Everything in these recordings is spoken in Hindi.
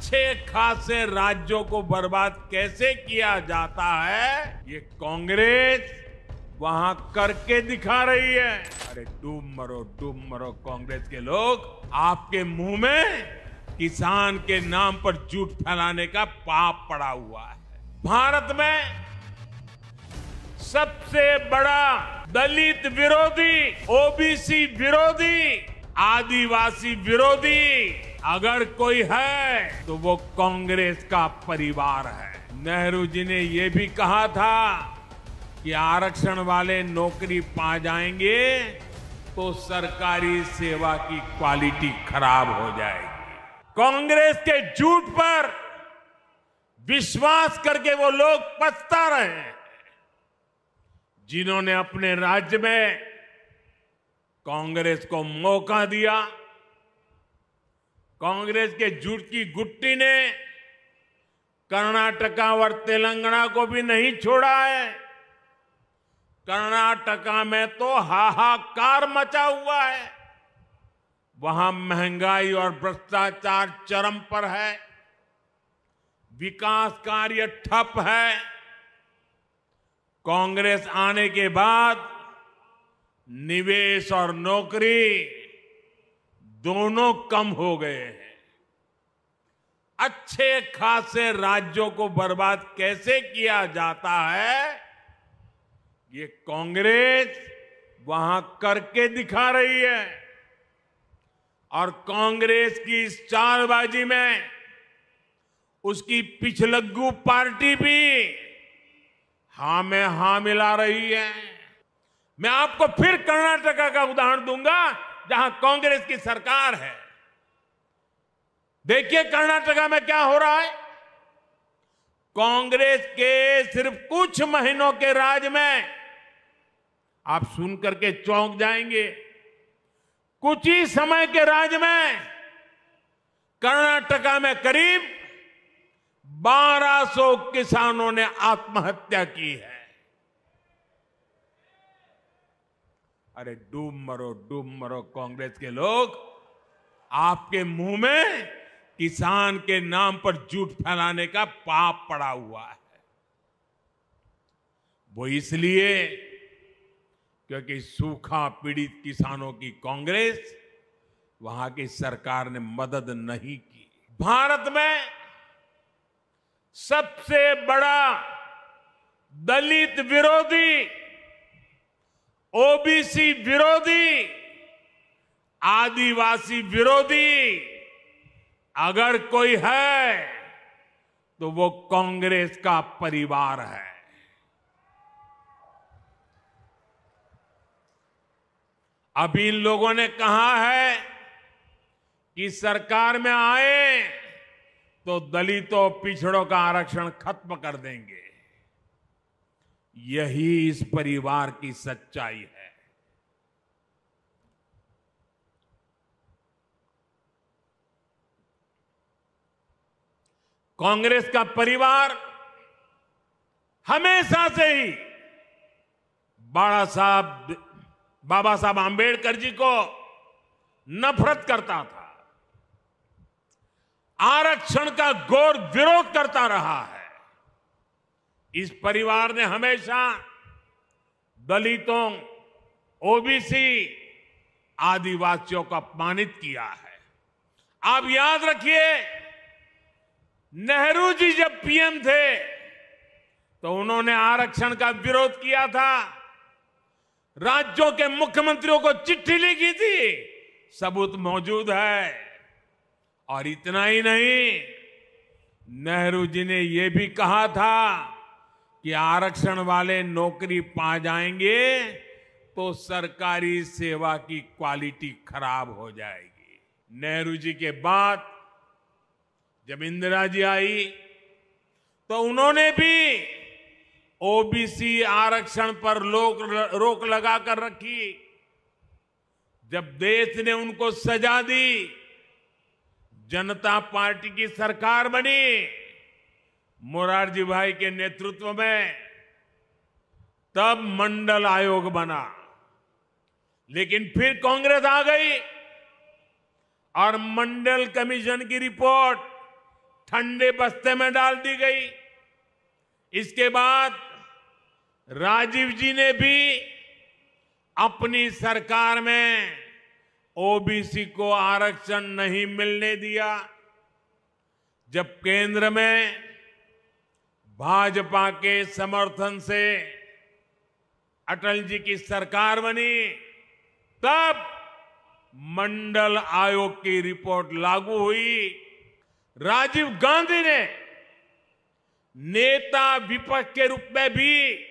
अच्छे खासे राज्यों को बर्बाद कैसे किया जाता है, ये कांग्रेस वहां करके दिखा रही है। अरे डूब मरो कांग्रेस के लोग, आपके मुंह में किसान के नाम पर झूठ फैलाने का पाप पड़ा हुआ है। भारत में सबसे बड़ा दलित विरोधी, ओबीसी विरोधी, आदिवासी विरोधी अगर कोई है तो वो कांग्रेस का परिवार है। नेहरू जी ने ये भी कहा था कि आरक्षण वाले नौकरी पा जाएंगे तो सरकारी सेवा की क्वालिटी खराब हो जाएगी। कांग्रेस के झूठ पर विश्वास करके वो लोग पछता रहे हैं जिन्होंने अपने राज्य में कांग्रेस को मौका दिया। कांग्रेस के झूठ की गुट्टी ने कर्नाटका और तेलंगाना को भी नहीं छोड़ा है। कर्नाटका में तो हाहाकार मचा हुआ है। वहां महंगाई और भ्रष्टाचार चरम पर है, विकास कार्य ठप है। कांग्रेस आने के बाद निवेश और नौकरी दोनों कम हो गए हैं। अच्छे खासे राज्यों को बर्बाद कैसे किया जाता है, ये कांग्रेस वहां करके दिखा रही है। और कांग्रेस की इस चालबाजी में उसकी पिछलग्गू पार्टी भी हां में हां मिला रही है। मैं आपको फिर कर्नाटका का उदाहरण दूंगा जहां कांग्रेस की सरकार है। देखिए कर्नाटका में क्या हो रहा है। कांग्रेस के सिर्फ कुछ महीनों के राज में आप सुनकर के चौंक जाएंगे। कुछ ही समय के राज में कर्नाटका में करीब 1200 किसानों ने आत्महत्या की है। अरे डूब मरो कांग्रेस के लोग, आपके मुंह में किसान के नाम पर झूठ फैलाने का पाप पड़ा हुआ है। वो इसलिए क्योंकि सूखा पीड़ित किसानों की कांग्रेस, वहां की सरकार ने मदद नहीं की। भारत में सबसे बड़ा दलित विरोधी, ओबीसी विरोधी, आदिवासी विरोधी अगर कोई है तो वो कांग्रेस का परिवार है। अभी इन लोगों ने कहा है कि सरकार में आए तो दलितों पिछड़ों का आरक्षण खत्म कर देंगे। यही इस परिवार की सच्चाई है। कांग्रेस का परिवार हमेशा से ही बाबा साहब आंबेडकर जी को नफरत करता था, आरक्षण का घोर विरोध करता रहा है। इस परिवार ने हमेशा दलितों, ओबीसी, आदिवासियों को अपमानित किया है। आप याद रखिए, नेहरू जी जब पीएम थे तो उन्होंने आरक्षण का विरोध किया था। राज्यों के मुख्यमंत्रियों को चिट्ठी लिखी थी, सबूत मौजूद है। और इतना ही नहीं, नेहरू जी ने यह भी कहा था कि आरक्षण वाले नौकरी पा जाएंगे तो सरकारी सेवा की क्वालिटी खराब हो जाएगी। नेहरू जी के बाद जब इंदिरा जी आई तो उन्होंने भी ओबीसी आरक्षण पर रोक लगा कर रखी। जब देश ने उनको सजा दी, जनता पार्टी की सरकार बनी, मोरारजी भाई के नेतृत्व में, तब मंडल आयोग बना। लेकिन फिर कांग्रेस आ गई और मंडल कमीशन की रिपोर्ट ठंडे बस्ते में डाल दी गई। इसके बाद राजीव जी ने भी अपनी सरकार में ओबीसी को आरक्षण नहीं मिलने दिया। जब केंद्र में भाजपा के समर्थन से अटल जी की सरकार बनी, तब मंडल आयोग की रिपोर्ट लागू हुई। राजीव गांधी ने नेता विपक्ष के रूप में भी,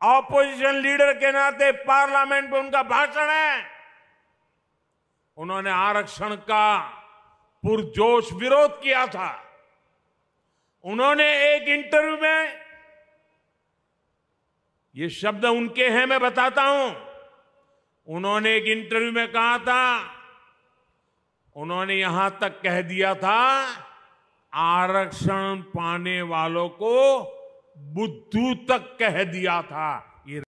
ऑपोजिशन लीडर के नाते पार्लियामेंट में उनका भाषण है, उन्होंने आरक्षण का पुरजोश विरोध किया था। उन्होंने एक इंटरव्यू में, ये शब्द उनके हैं, मैं बताता हूं, उन्होंने एक इंटरव्यू में कहा था, उन्होंने यहां तक कह दिया था, आरक्षण पाने वालों को बुद्धू तक कह दिया था।